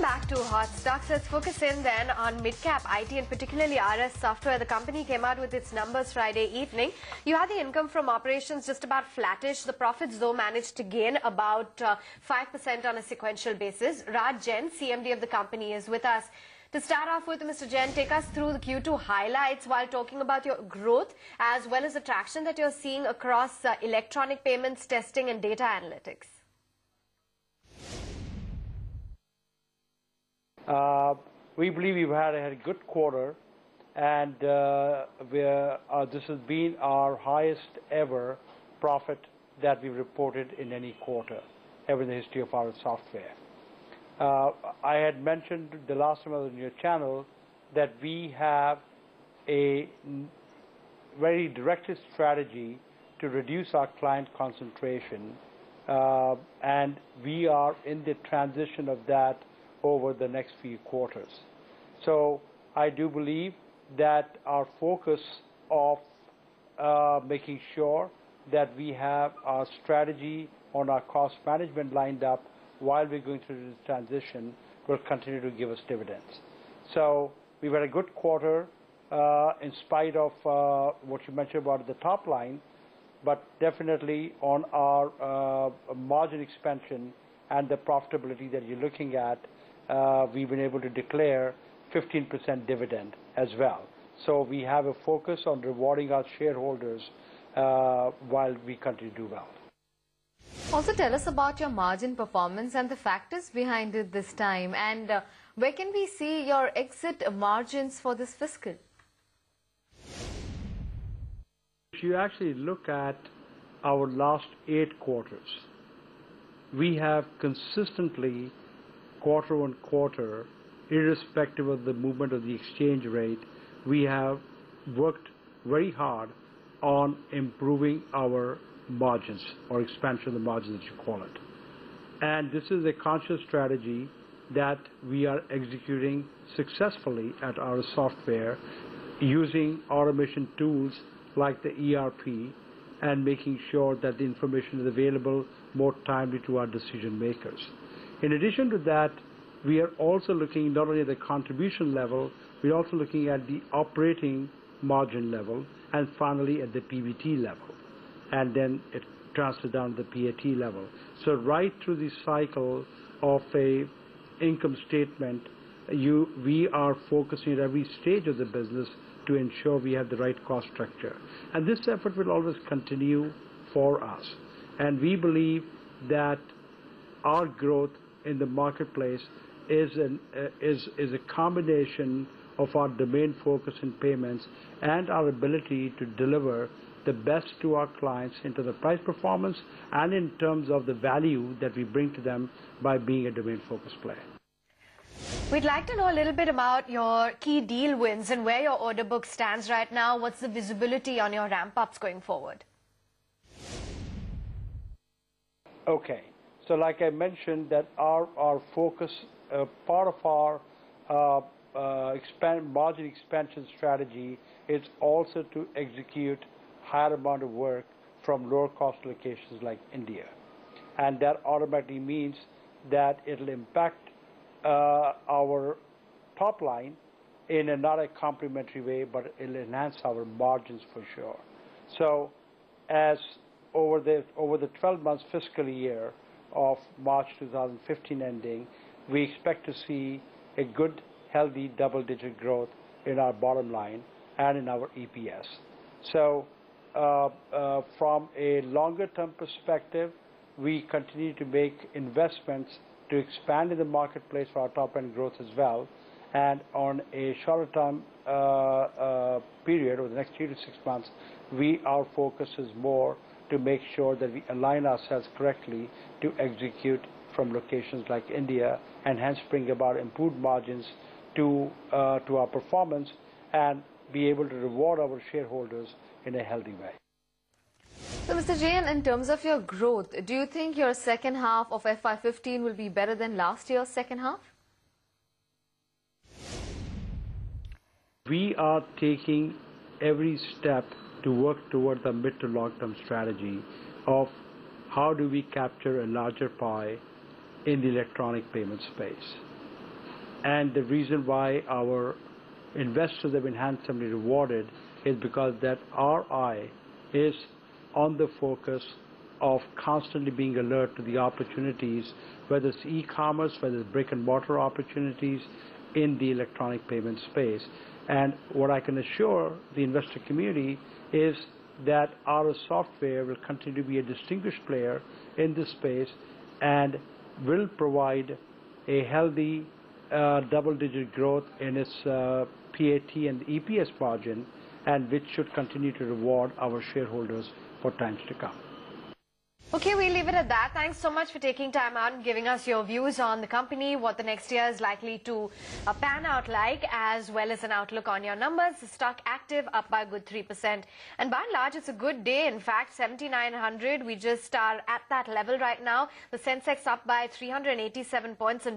back to Hot Stocks. Let's focus in then on mid-cap IT and particularly RS Software. The company came out with its numbers Friday evening. You had the income from operations just about flattish. The profits, though, managed to gain about 5% on a sequential basis. Jain, CMD of the company, is with us. To start off with, Mr. Jain, take us through the Q2 highlights while talking about your growth as well as the traction that you're seeing across electronic payments, testing and data analytics. We believe we've had a good quarter, and this has been our highest ever profit that we've reported in any quarter ever in the history of our software. I had mentioned the last time I was on your channel that we have a very directed strategy to reduce our client concentration, and we are in the transition of that over the next few quarters. So I do believe that our focus of making sure that we have our strategy on our cost management lined up while we're going through this transition will continue to give us dividends. So we've had a good quarter in spite of what you mentioned about the top line, but definitely on our margin expansion and the profitability that you're looking at, we've been able to declare 15% dividend as well. So we have a focus on rewarding our shareholders while we continue to do well. Also, tell us about your margin performance and the factors behind it this time, and where can we see your exit margins for this fiscal? If you actually look at our last 8 quarters, we have consistently quarter on quarter, irrespective of the movement of the exchange rate, we have worked very hard on improving our margins or expansion of the margins, as you call it. And this is a conscious strategy that we are executing successfully at our software using automation tools like the ERP and making sure that the information is available more timely to our decision makers. In addition to that, we are also looking not only at the contribution level, we're also looking at the operating margin level and finally at the PBT level. And then it transfers down to the PAT level. So right through the cycle of a income statement, we are focusing at every stage of the business to ensure we have the right cost structure. And this effort will always continue for us. And we believe that our growth in the marketplace is a combination of our domain focus in payments and our ability to deliver the best to our clients into the price performance and in terms of the value that we bring to them by being a domain focused player. We'd like to know a little bit about your key deal wins and where your order book stands right now. What's the visibility on your ramp-ups going forward? Okay. So like I mentioned, that our focus, part of our margin expansion strategy is also to execute higher amount of work from lower cost locations like India. And that automatically means that it'll impact our top line in not a complementary way, but it'll enhance our margins for sure. So as over the 12 months fiscal year of March 2015 ending, we expect to see a good, healthy double-digit growth in our bottom line and in our EPS. So from a longer-term perspective, we continue to make investments to expand in the marketplace for our top-end growth as well. And on a shorter-term period, over the next 3 to 6 months, our focus is more to make sure that we align ourselves correctly to execute from locations like India and hence bring about improved margins to our performance and be able to reward our shareholders in a healthy way. So, Mr. Jain, in terms of your growth, do you think your second half of FY15 will be better than last year's second half? We are taking every step to work toward the mid to long-term strategy of how do we capture a larger pie in the electronic payment space. And the reason why our investors have been handsomely rewarded is because that our eye is on the focus of constantly being alert to the opportunities, whether it's e-commerce, whether it's brick-and-mortar opportunities in the electronic payment space. And what I can assure the investor community is that our software will continue to be a distinguished player in this space and will provide a healthy double-digit growth in its PAT and EPS margin, and which should continue to reward our shareholders for times to come. Okay, we'll leave it at that. Thanks so much for taking time out and giving us your views on the company, what the next year is likely to pan out like, as well as an outlook on your numbers. The stock active up by a good 3%. And by and large, it's a good day. In fact, 7,900, we just are at that level right now. The Sensex up by 387 points. And